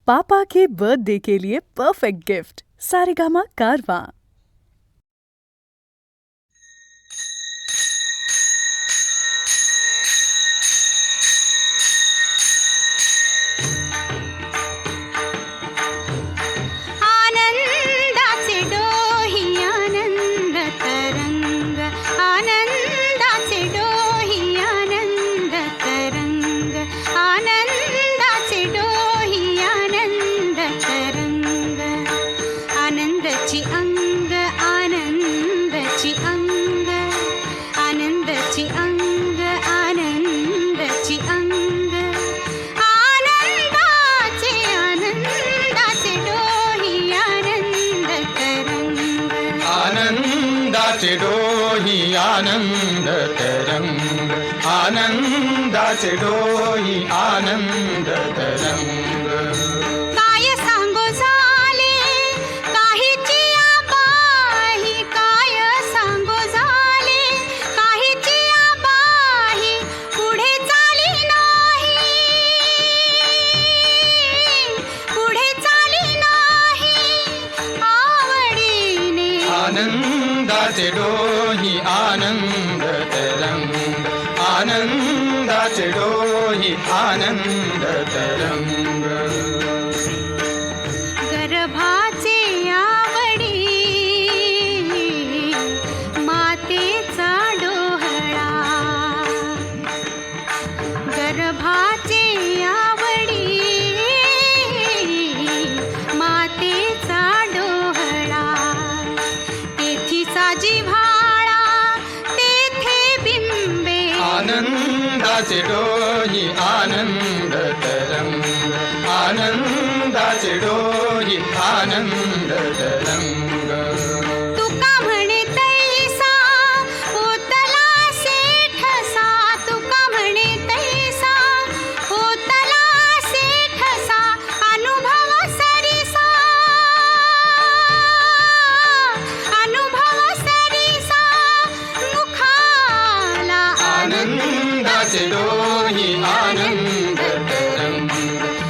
पापा के birthday के लिए perfect gift Saregama कारवां। आनंदाचे डोही आनंद तरंग, आनंदाचे डोही आनंद तरंग, आनंदाचे डोही आनंद तरंग, आनंदाची अंग आनंदाची अंग, आनंदाची अंग आनंदाची अंग, आनंदाचे आनंदाचे डोही आनंद तरंग, आनंदाचे डोही आनंद तरंग, आनंदाचे डोही आनंद तरंग. काय सांगू झाले काहीची आबाही, काय सांगू झाले काहीची आबाही, पुढे चाली नाही, पुढे चाली नाही आवडीने. आनंदाचे डोही आनंद तरंग, आनंदाचे डोही आनंद तरंग. गर्भाचे आवडी मातेचा डोहळा, गर्भाचे आवडी मातेचा डोहळा, तेथीचा जिव्हाळा तेथे बिंबे. आनंदाचे डोही आनंद तरंग, आनंदाचे डोही आनंद तरंग. तुका म्हणे तैसा होतला सेठसा, तुका म्हणे तैसा होतला सेठसा, अनुभव सरिसा, अनुभव सरिसा मुखाला. आनंदाचे डोही आनंद तरंग,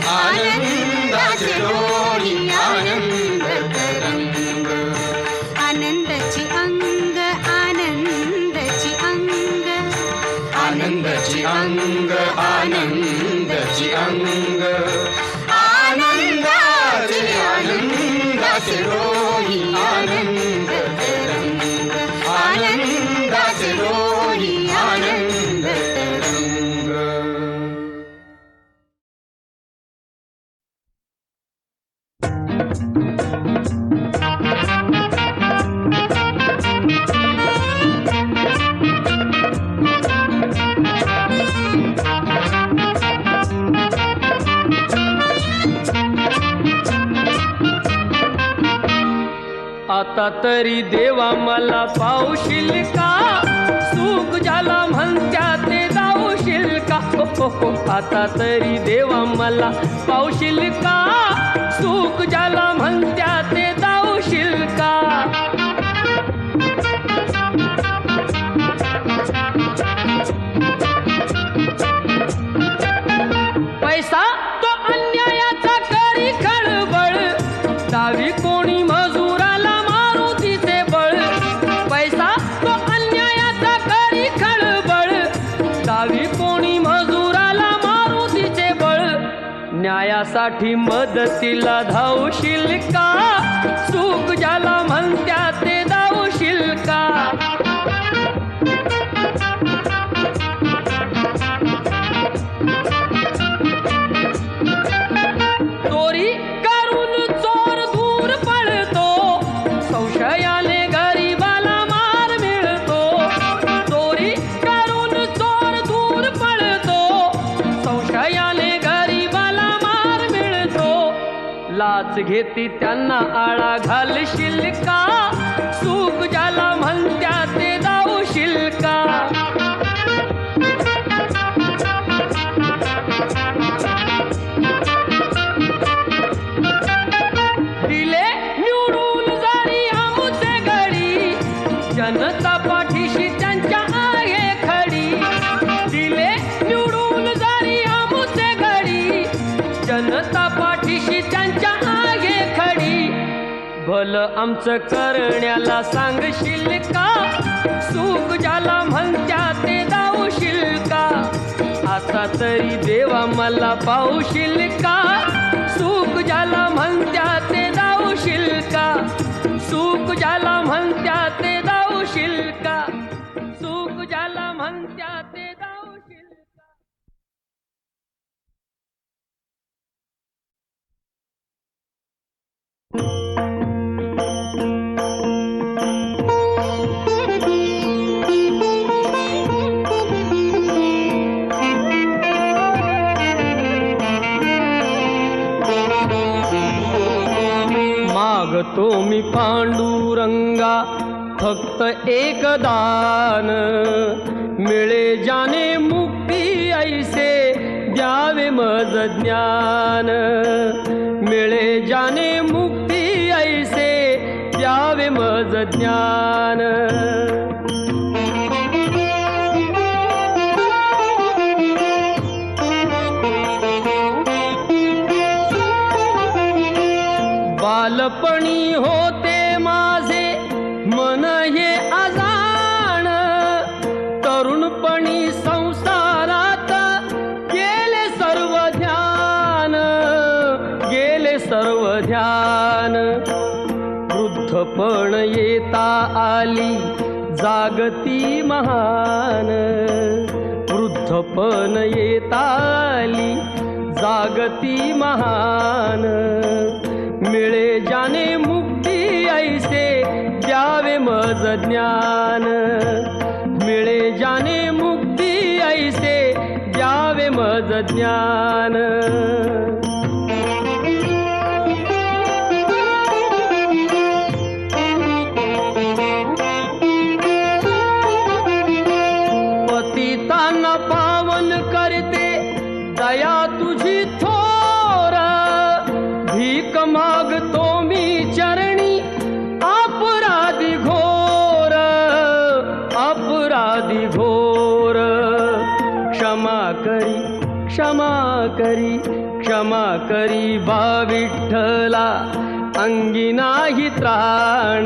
आनंदाचे डोही आनंद तरंग. आनंदाची अंग आनंदाची अंग, आनंदाची अंग आनंदाची अंग, आनंदाचे आनंदाचे डोही आनंद तरंग, आनंदाचे डोही आनंद तरंग. आता तरी देवा मला पावशील का, सुख ज्याला म्हणत्या ते जाऊशील का. हो, हो, हो. आता तरी देवा मला पावशील का, सुख ज्याला म्हणत्या ते जाऊशील का. पैसा तो अन्यायाचा करी खळबळ, डावी कोणी मजुराला मारू तिचे बळ. पैसा तो अन्यायाचा करी खळबळ, डावी कोणी मजुराला मारू तिचे बळ. न्यायासाठी मदतीला धावशील का, सुख ज्याला म्हणत्या ते धावशील का. चोरी करून चोर दूर पळतो, संशयाने गरीबाला मार मिळतो. चोरी करून चोर दूर पळतो, संशयाने गरीबाला मार मिळतो. लाच घेती त्यांना आळा घालशील का, सुख ज्याला म्हणत्या ते जाऊशील का. दिले निवडून जरी आमुचे घडी, जनता पाठीशी त्यांच्या आहे खडी. दिले निवडून जरी आमुचे घडी, जनता पाठीशी भल आमचं करण्याला सांगशील का? सुख ज्याला म्हणत्या ते दावशील का? आता तरी देवा मला पावशील का? सुख ज्याला म्हणत्या ते दावशील का? सुख ज्याला म्हणत्या ते दावशील का? सुख ज्याला म्हणत्या ते दावशील का? मागतो मी पांडुरंगा फक्त एक दान, मिळे जाने मुक्ती ऐसे द्यावे मज ज्ञान, मिळे जाने मुक्ती ऐसे द्यावे मज ज्ञान. बालपणी होते माझे मन हे अजाण, तरुणपणी संसारात गेले सर्व ध्यान, गेले सर्व ध्यान. वृद्धपण येता आली जागती महान, वृद्धपण येता आली जागती महान. मिळे जाने मुक्ती ऐसे द्यावे मज ज्ञान, मिळे जाने मुक्ती ऐसे द्यावे मज ज्ञान. पतितांना पावन करते दया तुझी थोर, भीक मागतो मी चरणी अपराधी घोर, अपराधी घोर. क्षमा करी क्षमा करी क्षमा करी बा विठ्ठला, अंगी नाही त्राण.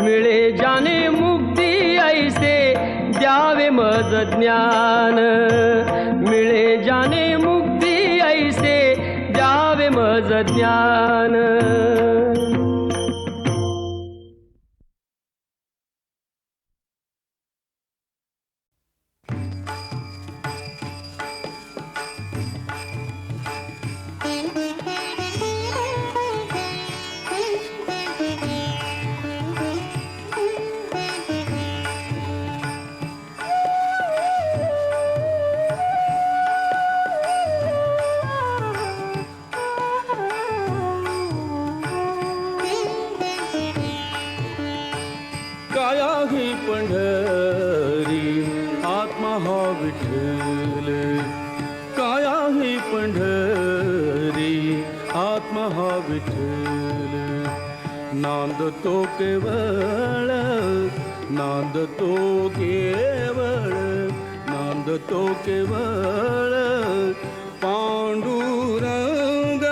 मिळे जाने मुक्ती ऐसे द्यावे मज ज्ञान, मिळे जाने मुक्ती ऐसे द्यावे मज ज्ञान. काया ही पंढरी आत्मा हा विठ्ठल, काया ही पंढरी आत्मा हा विठ्ठल. नांदतो केवळ नांदतो केवळ नांदतो केवळ पांडुरंग.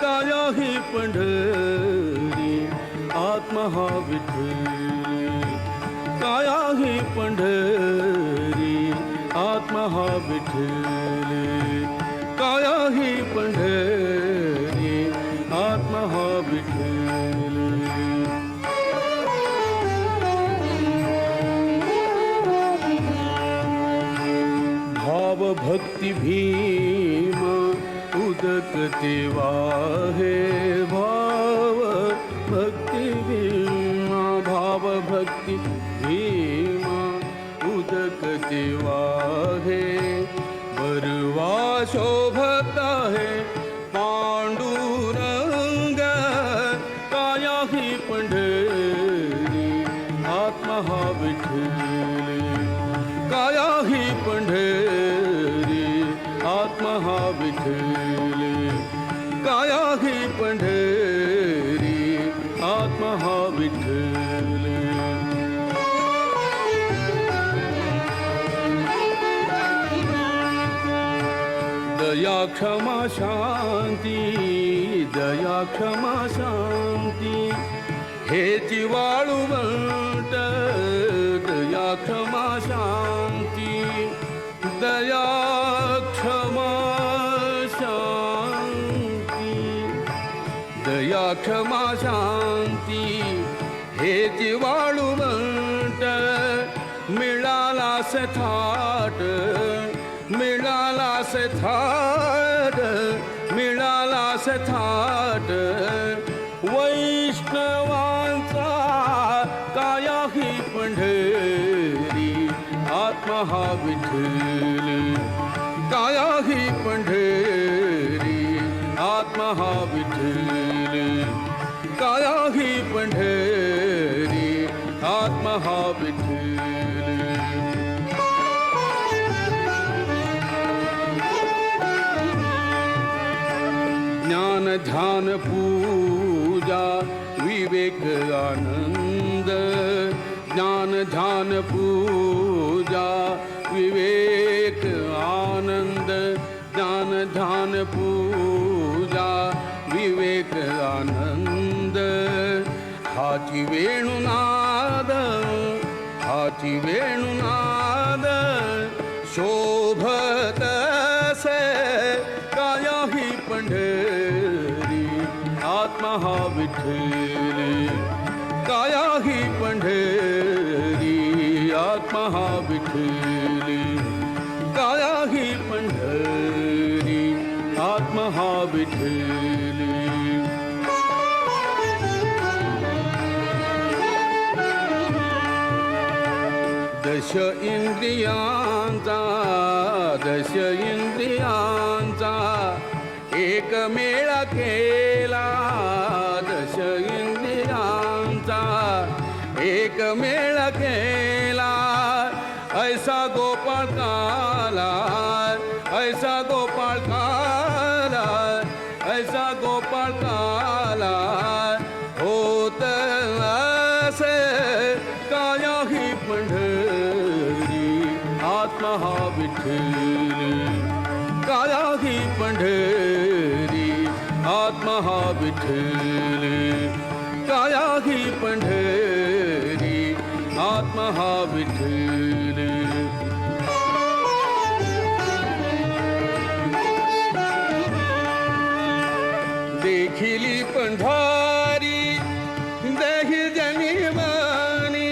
काया ही पंढरी आत्मा हा विठ्ठल, काया ही पंढरी आत्मा हा विठ्ठल, काया ही पंढरी आत्मा हा विठ्ठल. भाव भक्ती भीम उदकते वाहे, भाव भक्ती भीमा, भाव भक्ती भीमा उदकते वाहे. बरवा शोभत आहे पांडुरंग, काया ही पंढरी आत्मा हा विठ्ठल, काया ही पंढरी आत्मा हा विठ्ठल, काया ही पंढरी आत्मा हा विठ्ठल. दया क्षमा शांती दया क्षमा शांती हेची वाळुवंट दया क्षमा शांती दया क्षमा शांती दया क्षमा शांती हेची वाळुवंट मिळालास थाट मिळालास थाट मिळालास थाट वैष्णवांचा कायाही पंढरी आत्मा हा विठ्ठल कायाही पंढरी आत्मा हा विठ्ठल कायाही पंढरी आत्मा हा विठ्ठल ज्ञान ध्यान पूजा विवेक आनंद ज्ञान ध्यान पूजा विवेक आनंद ज्ञान ध्यान पूजा विवेक आनंद हाची वेणुनाद हाची वेणुनाद शोभत से कायाही पंढरी आत्मा हा विठ्ठल कायाही पंढरी आत्मा हा विठ्ठल कायाही पंढरी आत्मा हा विठ्ठल दश इंद्रियांचा एक मेळा केला दश इंद्रियांचा एक मेळा केला ऐसा गोपाळ काला ऐसा गोपाळ काला ऐसा गोपाळ काला होत असे कायाही पंढरी आत्मा हा विठ्ठल कायाही पंढरी आत्मा हा विठ्ठल कायाही पंढरी आत्मा हा विठ्ठल देखिली पंढरी देहि जनिवानी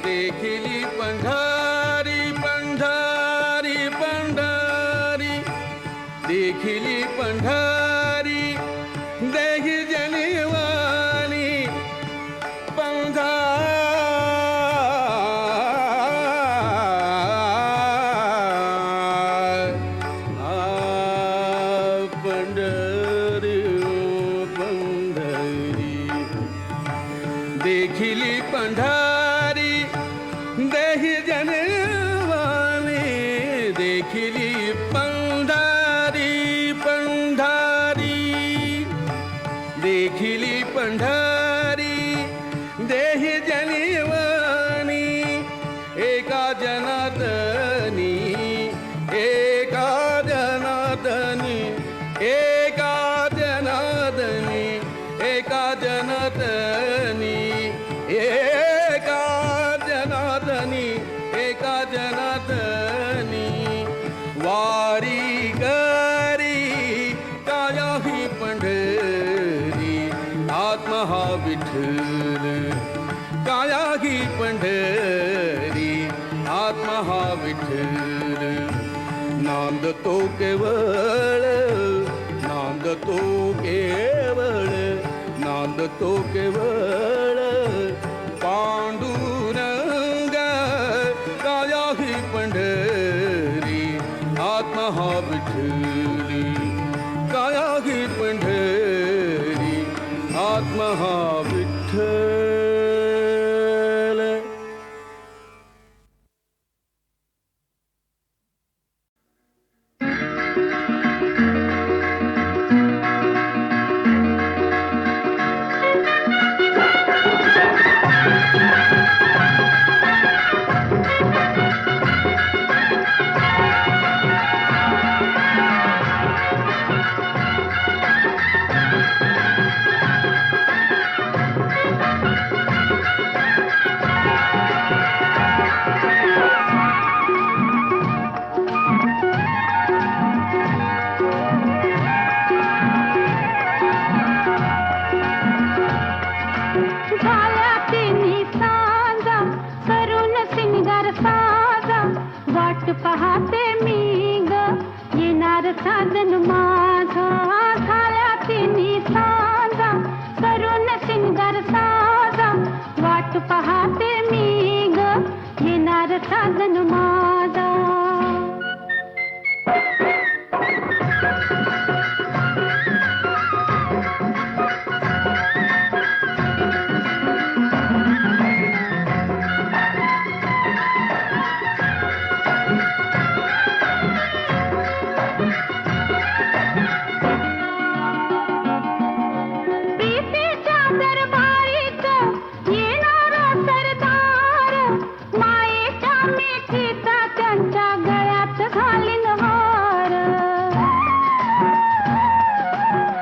देखिली पंढरी पंढरी पंढरी देखिली पंढरी देहि जनिवानी पंढरी पंढरी देखिली पंढरी देहि जनवानी देखिली पंढरी पंढरी देखिली पंढरी देहि जनवानी एका जनातनी एका जनातनी एका जनातनी एका जनातनी एका जनातनी एका जनातनी वारी करी कायाही पंढरी आत्मा हा विठ्ठल कायाही पंढरी आत्मा हा विठ्ठल नांदतो केवळ नांदतो केवळ नांदतो केवळ पांडुरंग कायाही पंढरी आत्मा हा विठ्ठल कायाही पंढरी आत्मा हा विठ्ठल साजन माझा. प्रीतीच्या दरबारीत येणारा सरदार, मायेच्या मिठीचा त्यांच्या गळ्यात घालीन हार.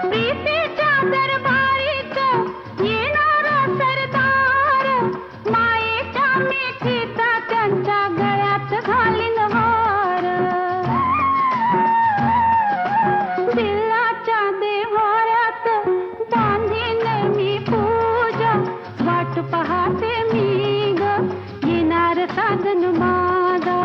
प्रीतीच्या दरबारीत येणारा सरदार, मायेच्या मिठीचा त्यांच्या गळ्यात घालीन हार. दिलाच्या देव्हाऱ्यात बांधीन मी पूजा, वाट पाहते मी ग येणार साजन माझा.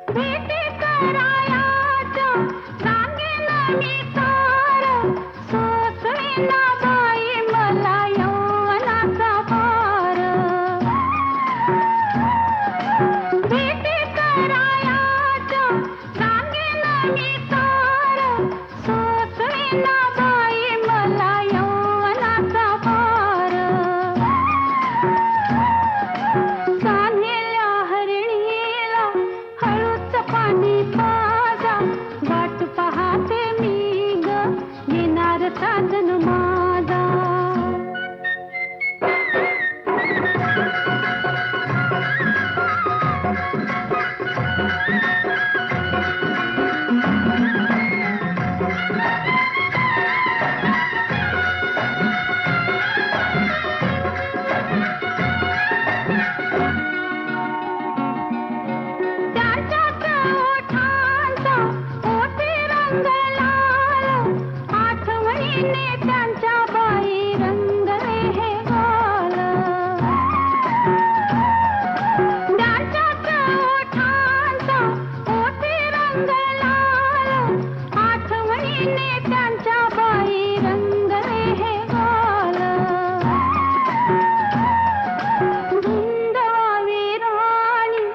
भेटी करायाच्या सांगेन मी तार, सोसळीना बाई मला यौवनाचा भार. भेटी करायाच्या सांगेन मी तार, सोसळीना बाई मला यौवनाचा भार. कान्हेल्या हरणीला हळूच पाणी पाजा, वाट पाहते मी ग येणार साजन माझा. त्यांच्याच ओठांचा ओठी रंग लाल, आठवणीने त्यांच्या बाई रंगले हे गाल. त्यांच्याच ओठांचा ओठी रंग लाल, आठवणीने त्यांच्या बाई रंगले हे गाल. धुंदवावी राणी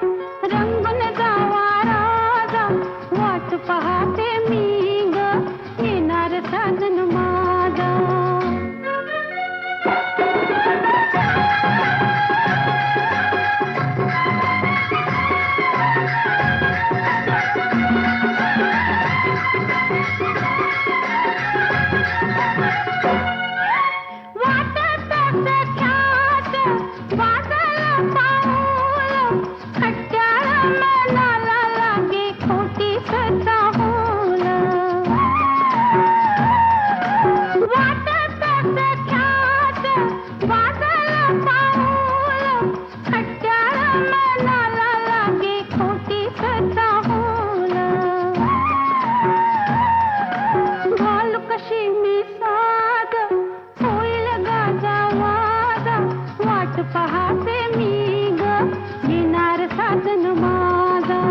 रंगून जावा राजा, वाट पाहते मी ग येणार साजन माझा. वाटत सख्यात वाजलं पाऊल, खट्याळ मनाला लागे खोटी चाहूल. वाटत सख्यात वाजलं पाऊल, खट्याळ मनाला लागे खोटी चाहूल. घालू कशी मी साद होईल गाजा वाजा, वाट पाहते मी ग येणार साजन माझा.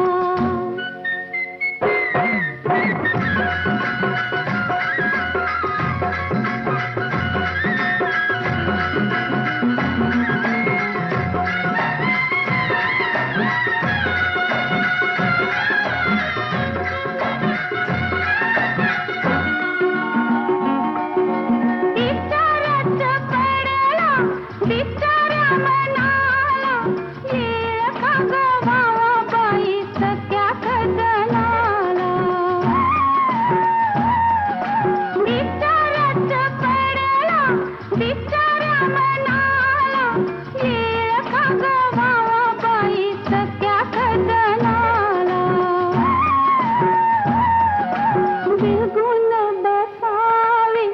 विचाराच पडला विचारा मनाला, येळ का ग भावा बाई सख्या कजनाला. विचाराच पडला विचारा मनाला, येळ का ग भावा बाई सख्या कजनाला. बिलगुन बसावी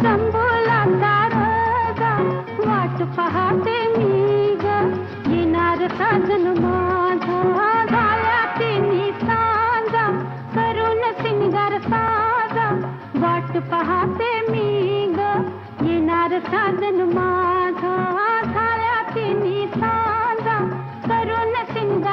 संभोलाचा रजा, वाट पाहते मी ग येणार साजन माझा. झाल्या तिन्ही सांजा करून सिंगार साजा, वाट पाहते मी ग येणार साजन माझा. झाल्या तिन्ही सांजा करून सिंगार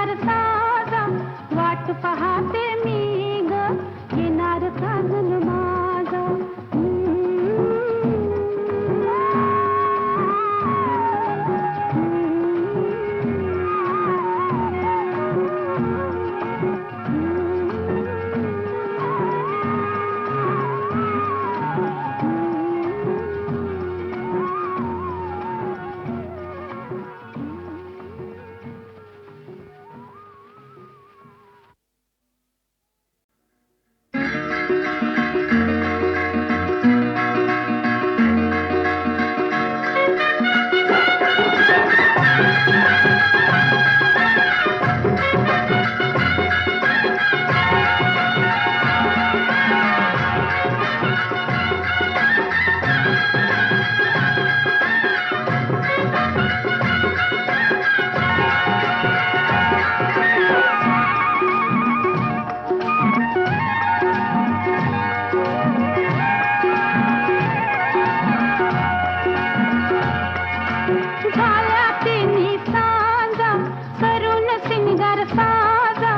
झाल्या तिन्ही सांजा करून सिंगार साजा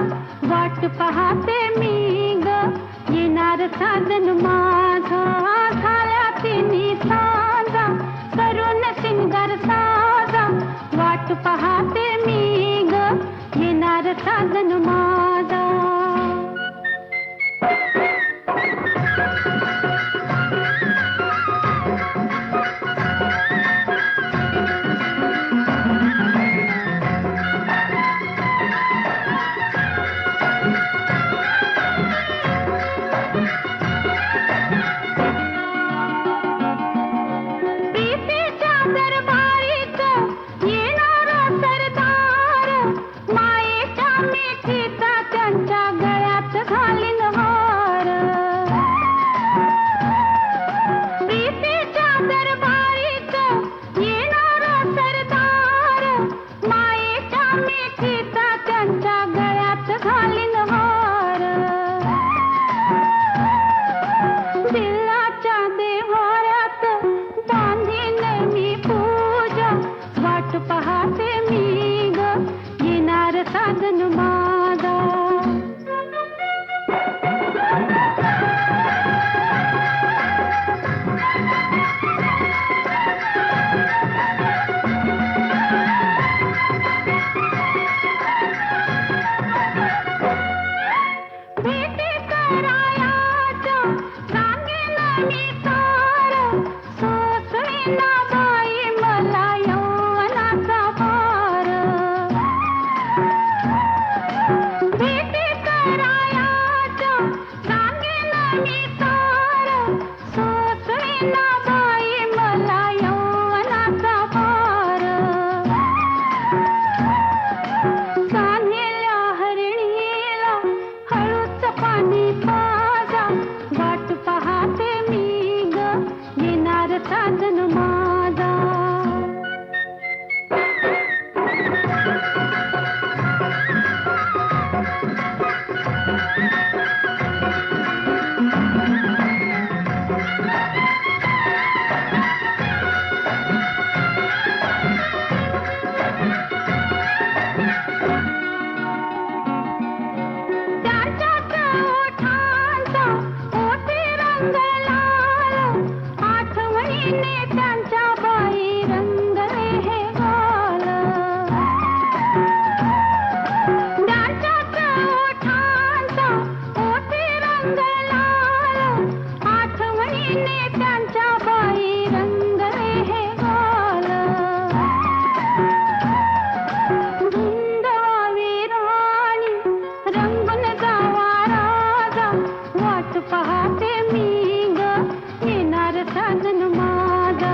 वाट पाहते मी ग येणार साजन माझा झाल्या तिन्ही सांजा करून सिंगार साजा वाट पाहते मी ग येणार साजन माझा प्रीतीच्या दरबारीत येणारा सरदार मायेच्या मिठीचा त्यांच्या गळ्यात घालीन हार प्रीतीच्या दरबारीत येणारा सरदार मायेच्या मिठीचा त्यांच्या गळ्यात घालीन हार दिलाच्या देव्हाऱ्यात बांधीन मी पूजा वाट पाहते मी ग येणार साजन माझा भेटी करायाच्या सांगेन मी सार सोसळीना बाई मला यौवनाचा भार भेटी करायाच्या सांगेन मी सार सोसळीना बाई मला यौवनाचा भार कान्हेल्या हरिणीला हळूच पाणी पाजा वाट पाहते मी ग येणार साजन माझा त्यांच्याच ओठांचा ओठी रंग लाल आठवणीने त्यांच्या बाई रंगले हे गाल त्यांच्याच ओठांचा ओठी रंग लाल आठवणीने त्यांच्या बाई रंगले हे गाल धुंदवावी राणी रंगून जावा राजा वाट पाहते मी ग येणार साजन माझा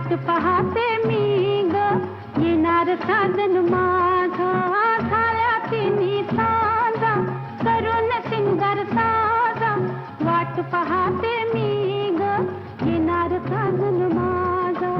वाट पाहते मी ग येणार साजन माझा झाल्या तिन्ही साजा करून सिंगार साजा वाट पाहते मी ग येणार साजन माझा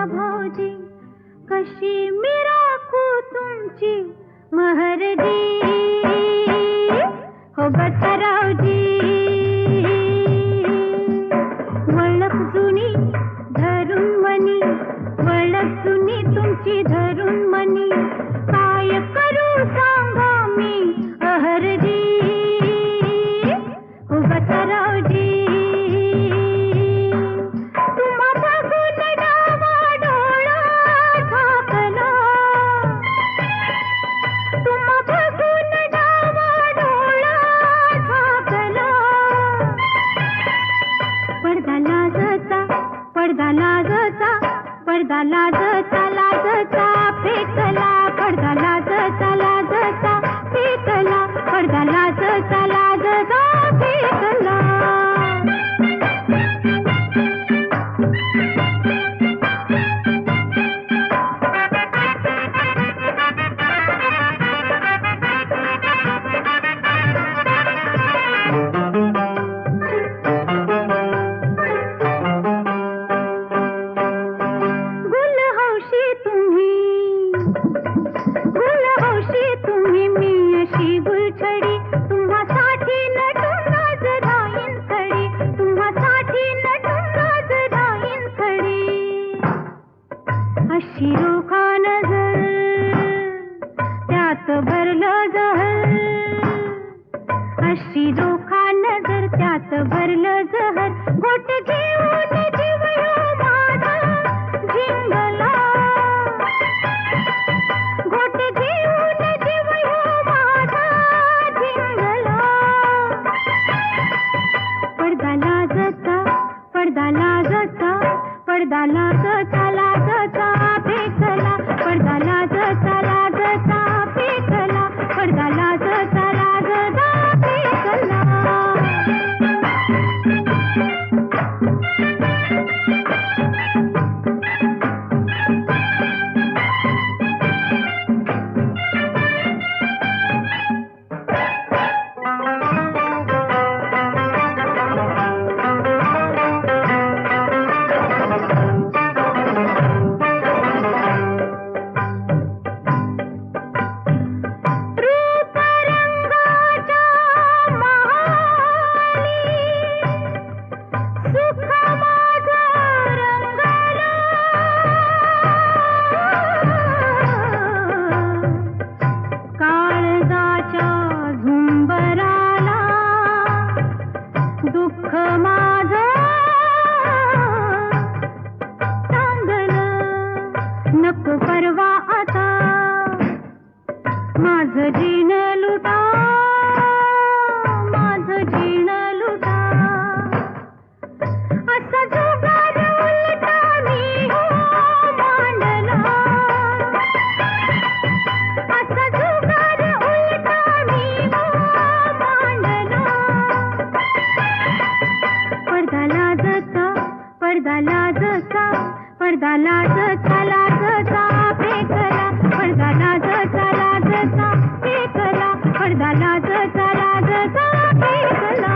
बघा भाऊजी कशी मी राखू तुमची महरजी हो बसरावजी वळख जुनी धरून मनी वळख जुनी तुमची धरून मनी काय करू सांगा मी अहरजी हो बसरावजी तुम्हा बघून डावा डोळा झाकला तुम्हा बघून डावा डोळा झाकला पडदा लाजचा पडदा लाजचा पडदा लाजचा लाजचा फेकला पडदा लाजचा लाजचा फेकला पडदा लाजचा लाजचा फेकला गुलहौशी तुम्ही मी अशी गुलछडी तुम्हासाठी नटून आज राहीन खडी तुम्हासाठी नटून आज राहीन खडी अशी रोखा नजर त्यात भरलं जहर अशी रोखा नजर त्यात भरलं जहर घोट घेऊन जीव ह्यो माझा झिंगला घोट घेऊन जीव ह्यो माझा झिंगला पडदा लाजचा पडदा लाजचा पडदा लाजचा लाजचा फेकला पडदा लाजचा लाजचा फेकला पडदा लाजचा लाजचा फेकला दुःख माझं टांगलं नको परवा आता माझं जीण लुटा माझं जीण लुटा असा जुगार उलटा मी हो मांडला असा जुगार उलटा मी हो मांडला पडदा लाजचा पडदा लाजचा पडदा लाजचा लाजचा फेकला पडदा लाजचा लाजचा फेकला पडदा लाजचा लाजचा फेकला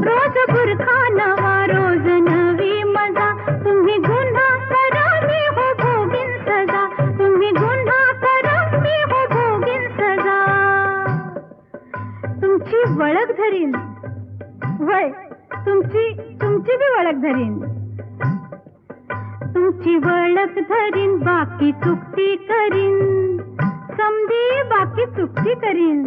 रोज बुरखा नवा रोज नवी मजा तुम्ही गुन्हा करा मी हो भोगीन सजा तुम्ही गुन्हा करा मी हो भोगीन सजा तुमची वळख धरीन वय तुमची बी वळख धरीन तुमची वळख धरीन बाकी चुकती करीन समधी बाकी चुकती करीन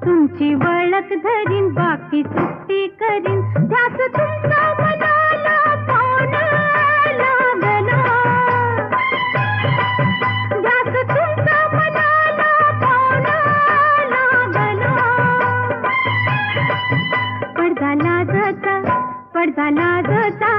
तुमची वळख धरीन बाकी चुकती करीन ध्यास तुमचा मनाला पावण लागला ध्यास तुमचा मनाला पावण लागला पडदा लाजचा पडदा लाजचा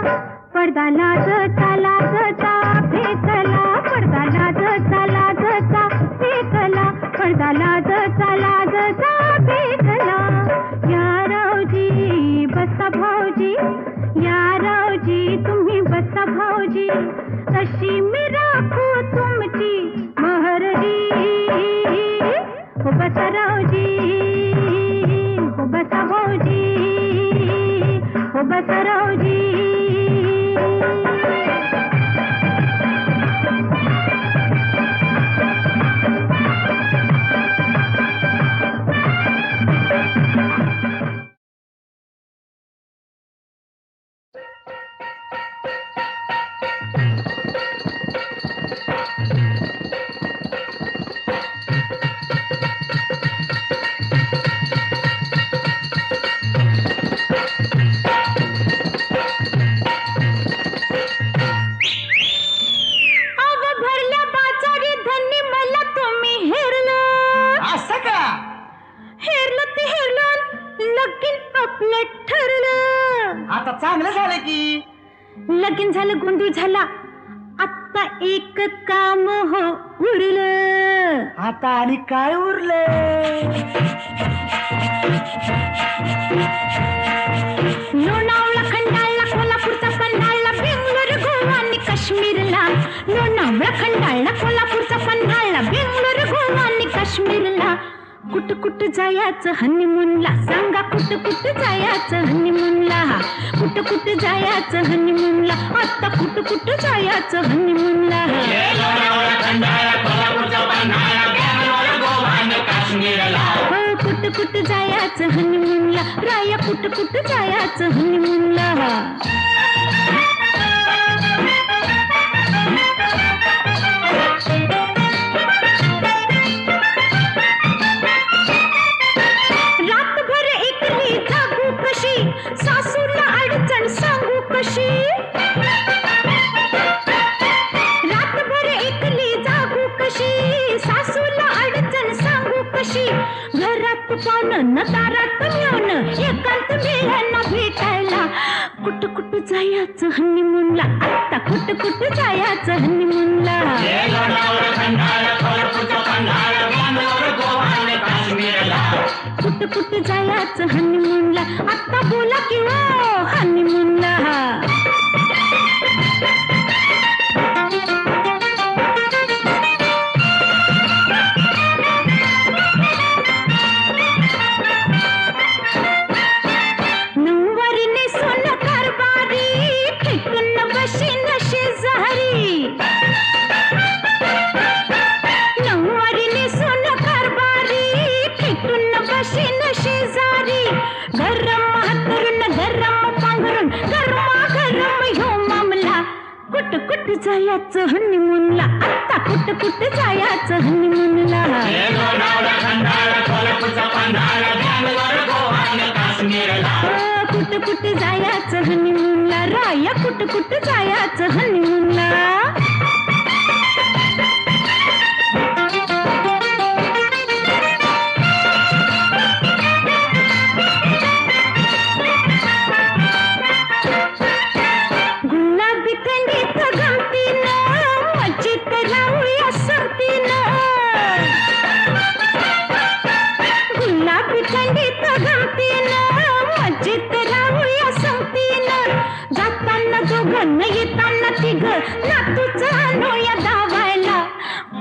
पडदा लाजचा लाजचा फेकला पडदा लाजचा लाजचा फेकला पडदा लाजचा लाजचा फेकला. या रावजी बसा भाऊजी, या रावजी तुम्ही बसा भाऊजी, अशी मी राखू तुमची महरजी. हो बसा रावजी, हो बसा भाऊजी, हो बसा रावजी. आता चांगलं झालं की. लगीन झालं, गोंधळ झाला, आता एक काम हो उरलं. आता आणि काय उरलं? लोणावळा खंडाळला, कोल्हापूरचा पन्हाळला, बेंगलोर गोवा आणि काश्मीरला. लोणावळा खंडाळला, कोल्हापूरचा पन्हाळला, बेंगलोर गोवा आणि काश्मीरला. कुठं कुठं जायचं हनीमूनला, सांगा कुठं कुठं जायचं हनीमूनला. कुठं कुठं जायचं हनीमूनला, आता कुठं कुठं जायचं हनीमूनला. हो कुठं कुठं जायचं हनीमूनला, राया कुठं कुठं जायचं हनीमूनला. सासूला अडचण सांगू कशी, रातभर एकली जागू कशी, सासूला अडचण सांगू कशी. घरात पाहुणं न दारात येऊन एकांत मिळाला भेटायला. कुठं कुठं जायचं हनीमूनला, आता कुठं कुठं जायचं हनीमूनला. कुठं कुठं जायचं हनीमूनला, आता बोला किंवा हनीमूनला. नऊवारीने सोनं कारभारी, फेकून बशीन शेजारी. नऊवारीने सोनं कारभारी, फेकून बशीन शेजारी. गरम हातरून गरम पांघरून गरमागरम ह्यो मामला. कुठं कुठं जायचं हनीमूनला, आता कुठं कुठं जायचं हनीमूनला. कुठं कुठं जायचं हनीमूनला, राया कुठं कुठं जायचं हनीमूनला. गुलाबी थंडीत गमतीनं मजेत राहूया संगतीनं. गुलाबी थंडीत गमतीनं मजेत राहूया संगतीनं. जाताना दोघं येताना तिघं, नातूचं आणूया धावायला.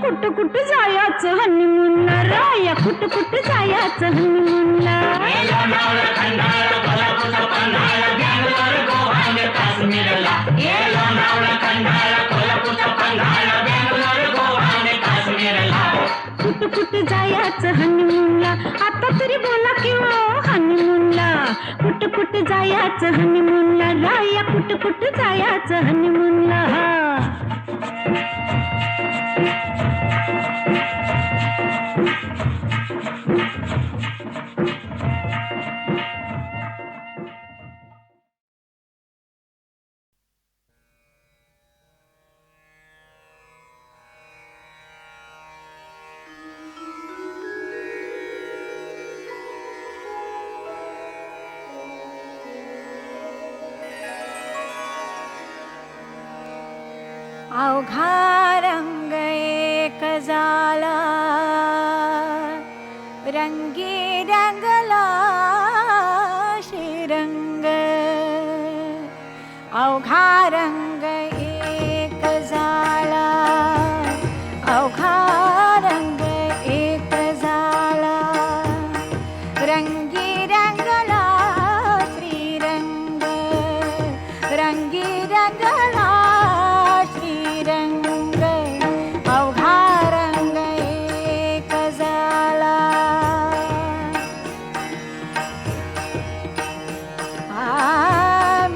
कुठं कुठं जायचं हनीमूनला, राया कुठं कुठं जायचं हनीमूनला. कुठं कुठं जायचं हनीमूनला, आता तरी बोला किंवा हनीमूनला. कुठं कुठं जायचं हनीमूनला, राया कुठं कुठं जायचं हनीमूनला. अवघा रंग एक झाला अवघा रंग एक झाला, अवघा रंग एक झाला, रंगी रंगला श्रीरंग, रंगी रंगला श्रीरंग, अवघा रंग एक झाला.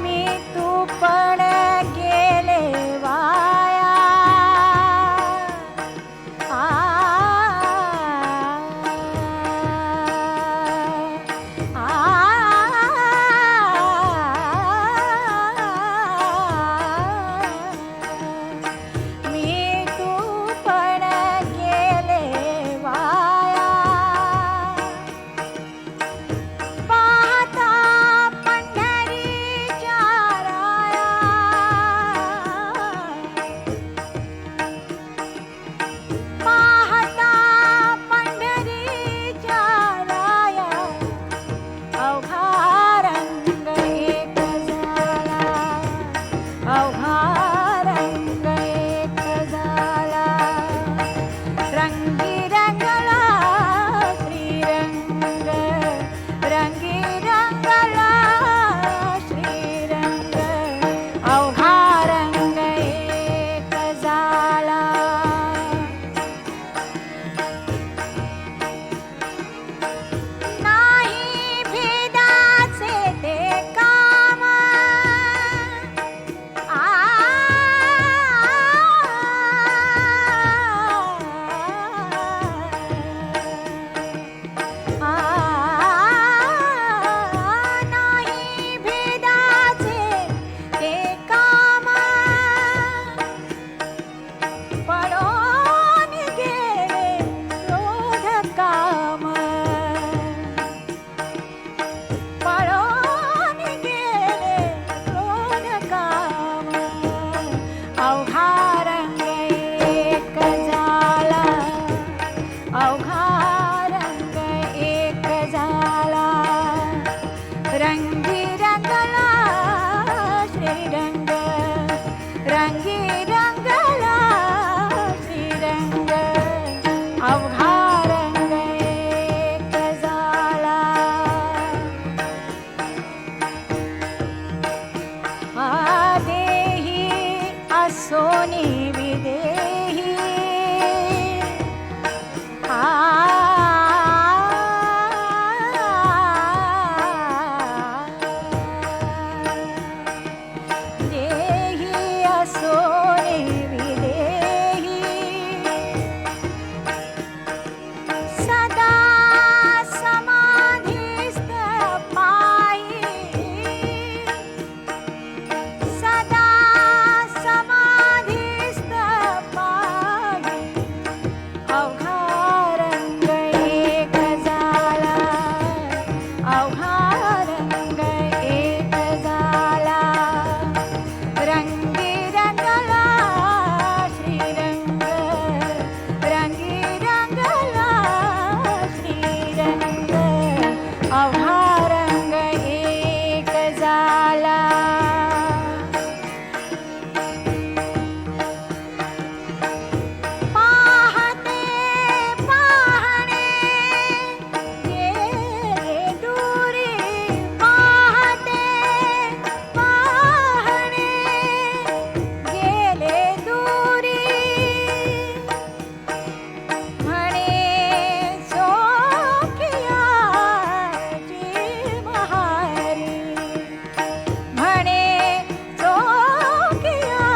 मी तू पण गेले वाया, मी तू पण गेले वाया, पाहता पंढरीच्या राया, पाहता पंढरीच्या राया, अवघा रंग एक झाला, अवघा रंग एक झाला, रंगी रंगला श्रीरंग, रंगी रंगला श्रीरंग, अवघा रंग एक झाला. नाही भेदाचे ते काम, नाही भेदाचे ते काम, पळून गेले क्रोध काम, पळून गेले क्रोध काम, अवघा रंग एक झाला, अवघा रंग एक झाला, रंगी रंगला श्रीरंग, रंगी रंगला श्रीरंग, अवघा रंग एक झाला. देही असोनी विदेही, देही असोनी विदेही, सदा समाधिस्थ पायी, सदा समाधिस्थ पायी, अवघा रंग एक झाला, अवघा रंग एक झाला, रंगी रंगला श्रीरंग, रंगी रंगला श्रीरंग, अवघा रंग एक झाला. पाहते पाहणे गेले दूरी, पाहते पाहणे गेले दूरी, म्हणे सोकिया जी महारी, म्हणे सोकिया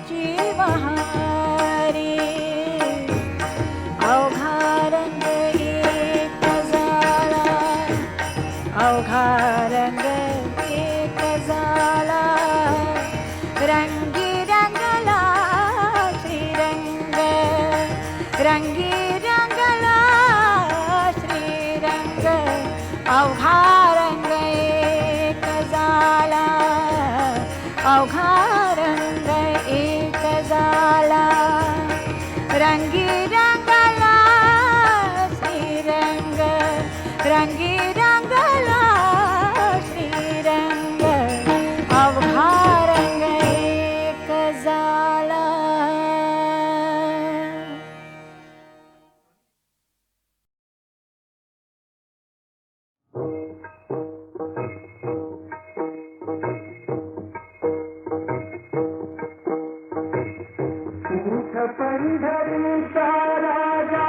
जी महारी, अवघा रंग एक झाला, अवघा रंग एक झाला, रंगी रंगला श्रीरंग, रंगी रंगला श्रीरंग, अवघा रंग एक झाला, अवघा रंग एक झाला, रंगी रंगला श्रीरंग, रंगी रंगला श्रीरंग, अवघा पंढरीचा राजा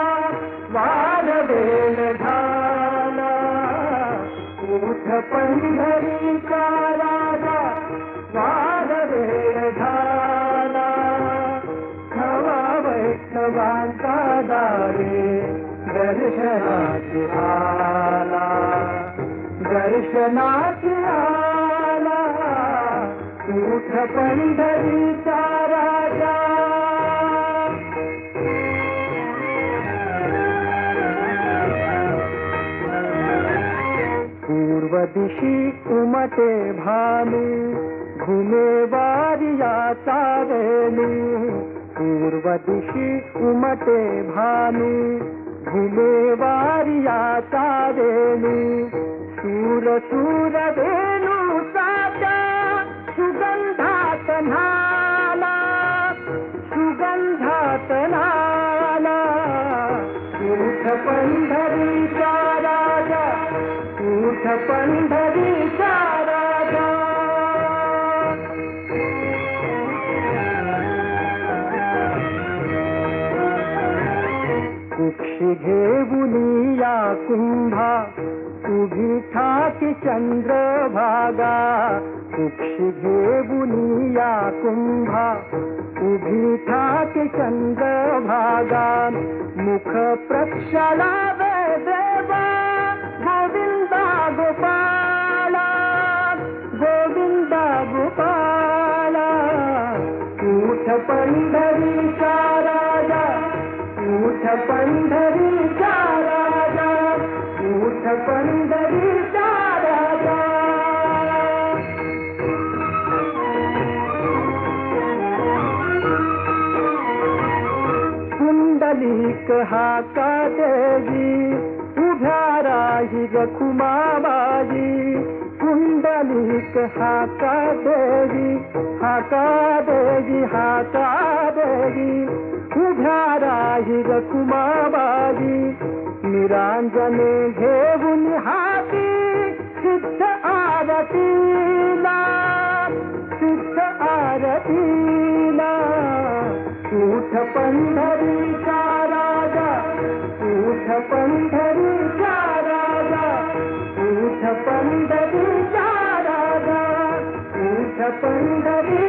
वारवेल झाला. उठ पंढरीचा राजा वारवेल झाला. खवा वैष्णवांचा दारे दर्शनाची आला. दर्शनाची आला. उठ पंढरीचा राजा. पूर्व दिशी उमटे भानू घुमे वारियाचा वेणू. पूर्व दिशी उमटे भानू घुमे वारियाचा वेणू. शूर शूर वेणू साचा सुगंधात नाला. सुगंधात नाला. उठ पंढरीचा राजा. उठ पंढरीचा राजा. कुक्षी घेऊन या कुंभा उभी ठाकी चंद्रभागा. कुक्षी घेऊन या कुंभा उभी ठाकी चंद्रभागा. मुख प्रक्षाला देवा गोविंदा गोपाला. गोविंदा गोपाला. उठ पंढरीचा राजा. उठ पंढरीचा राजा. उठ पंढरीचा राजा. कुंडलिक हाका देवी उभ्या राही रखुमाबाई. कुंडलिक हाका देवी. हाका देवी. हाका देवी. उभ्या राही रखुमाबाई. निरांजने घेऊन हाती सिद्ध आरतीला. सिद्ध आरतीला. उठ पंढरीचा राजा. उठ पंढरीचा राजा. उठ पंढरीचा राजा. उठ पंढरी